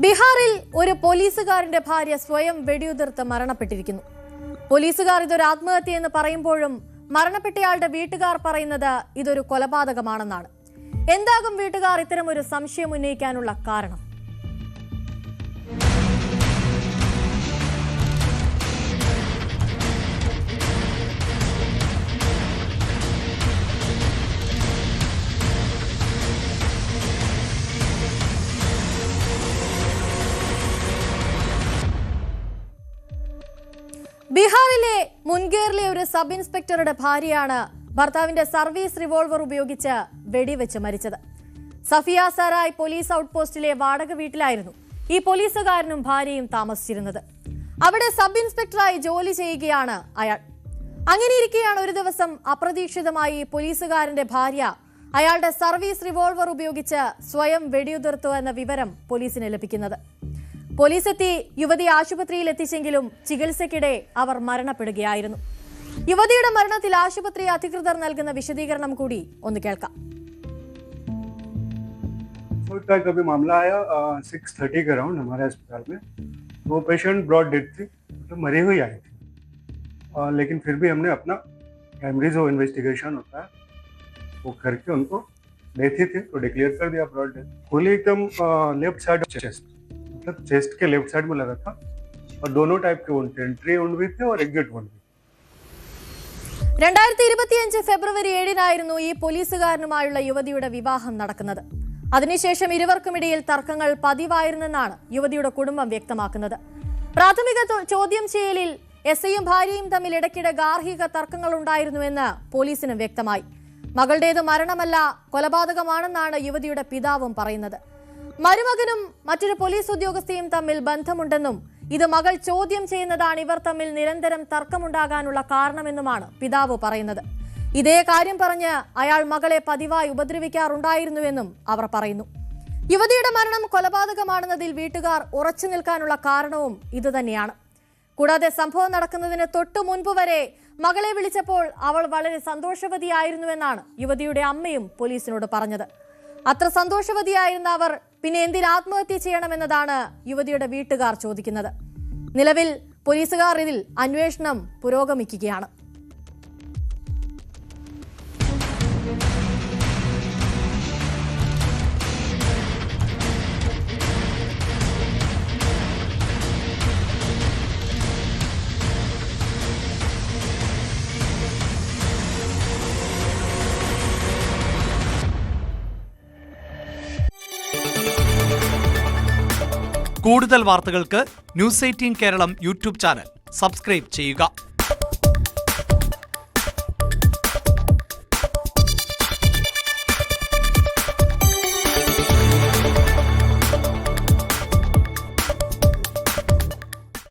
ബീഹാറിൽ ഒരു പോലീസുകാരന്റെ ഭാര്യ സ്വയം വെടിയുതിർത്ത് മരണപ്പെട്ടിരിക്കുന്നു. പോലീസുകാർ ഇതൊരു ആത്മഹത്യയെന്ന് പറയുമ്പോഴും മരണപ്പെട്ടയാളുടെ വീട്ടുകാർ പറയുന്നത് ഇതൊരു കൊലപാതകമാണെന്നാണ്. എന്താകും വീട്ടുകാർ ഇത്തരമൊരു സംശയം ഉന്നയിക്കാനുള്ള കാരണം? ബീഹാറിലെ മുൻഗേറിലെ ഒരു സബ് ഇൻസ്പെക്ടറുടെ ഭാര്യയാണ് ഭർത്താവിന്റെ സർവീസ് റിവോൾവർ ഉപയോഗിച്ച് വെടിവെച്ച് മരിച്ചത്. സഫിയ സറായ് പോലീസ് ഔട്ട് പോസ്റ്റിലെ വാടക വീട്ടിലായിരുന്നു ഈ പോലീസുകാരനും ഭാര്യയും താമസിച്ചിരുന്നത്. അവിടെ സബ് ഇൻസ്പെക്ടറായി ജോലി ചെയ്യുകയാണ് അയാൾ. അങ്ങനെയിരിക്കെയാണ് ഒരു ദിവസം അപ്രതീക്ഷിതമായി പോലീസുകാരന്റെ ഭാര്യ അയാളുടെ സർവീസ് റിവോൾവർ ഉപയോഗിച്ച് സ്വയം വെടിയുതിർത്തു എന്ന വിവരം പോലീസിന് ലഭിക്കുന്നത്. പോലീസ് എത്തി യുവതിയെ ആശുപത്രിയിൽ എത്തിച്ചെങ്കിലും ചികിത്സയ്ക്കിടെ അവർ മരണപ്പെടുകയായിരുന്നു. യുവതിയുടെ മരണത്തിൽ ആശുപത്രി അധികൃതർ നൽകുന്ന വിശദീകരണം കൂടി ഒന്ന് കേൾക്കാം. कभी मामला आया 6:30 के अराउंड हमारे अस्पताल में. वो पेशेंट ब्रॉड डेथ थी, तो मरी हुई आई थी. लेकिन फिर भी हमने अपना प्राइमरी जो इन्वेस्टिगेशन होता है वो करके उनको डेथ ही थी तो डिक्लेयर कर दिया ब्रॉड डेथ. गोली एकदम लेफ्ट साइड चेस्ट, मतलब चेस्ट के लेफ्ट साइड में लगा था और दोनों टाइप के वुंड थे, एंट्री वुंड भी थे और एग्जिट वुंड भी. 2025 ഫെബ്രുവരി 7-നായിരുന്നു ഈ പോലീസുകാരനുമായുള്ള യുവതിയുടെ വിവാഹം നടക്കുന്നത്. അതിനുശേഷം ഇരുവർക്കുമിടയിൽ തർക്കങ്ങൾ പതിവായിരുന്നെന്നാണ് യുവതിയുടെ കുടുംബം വ്യക്തമാക്കുന്നത്. പ്രാഥമിക ചോദ്യം ചെയ്യലിൽ എസ്ഐയും ഭാര്യയും തമ്മിൽ ഇടയ്ക്കിടെ ഗാർഹിക തർക്കങ്ങൾ ഉണ്ടായിരുന്നുവെന്ന് പോലീസിന് വ്യക്തമായി. മകളുടേത് മരണമല്ല, കൊലപാതകമാണെന്നാണ് യുവതിയുടെ പിതാവും പറയുന്നത്. മരുമകനും മറ്റൊരു പോലീസ് ഉദ്യോഗസ്ഥയും തമ്മിൽ ബന്ധമുണ്ടെന്നും ഇത് മകൾ ചോദ്യം ചെയ്യുന്നതാണ് ഇവർ തമ്മിൽ നിരന്തരം തർക്കമുണ്ടാകാനുള്ള കാരണമെന്നുമാണ് പിതാവ് പറയുന്നത്. ഇതേ കാര്യം പറഞ്ഞ് അയാൾ മകളെ പതിവായി ഉപദ്രവിക്കാറുണ്ടായിരുന്നുവെന്നും അവർ പറയുന്നു. യുവതിയുടെ മരണം കൊലപാതകമാണെന്നതിൽ വീട്ടുകാർ ഉറച്ചു നിൽക്കാനുള്ള കാരണവും ഇതുതന്നെയാണ്. കൂടാതെ സംഭവം നടക്കുന്നതിന് തൊട്ടു മുൻപ് വരെ മകളെ വിളിച്ചപ്പോൾ അവൾ വളരെ സന്തോഷവതിയായിരുന്നുവെന്നാണ് യുവതിയുടെ അമ്മയും പോലീസിനോട് പറഞ്ഞത്. അത്ര സന്തോഷവതിയായിരുന്ന അവർ പിന്നെ എന്തിന് ആത്മഹത്യ ചെയ്യണമെന്നതാണ് യുവതിയുടെ വീട്ടുകാർ ചോദിക്കുന്നത്. നിലവിൽ പോലീസുകാർ ഇതിൽ അന്വേഷണം പുരോഗമിക്കുകയാണ്. കൂടുതൽ വാർത്തകൾക്ക് news 18 Keralam YouTube channel subscribe ചെയ്യുക.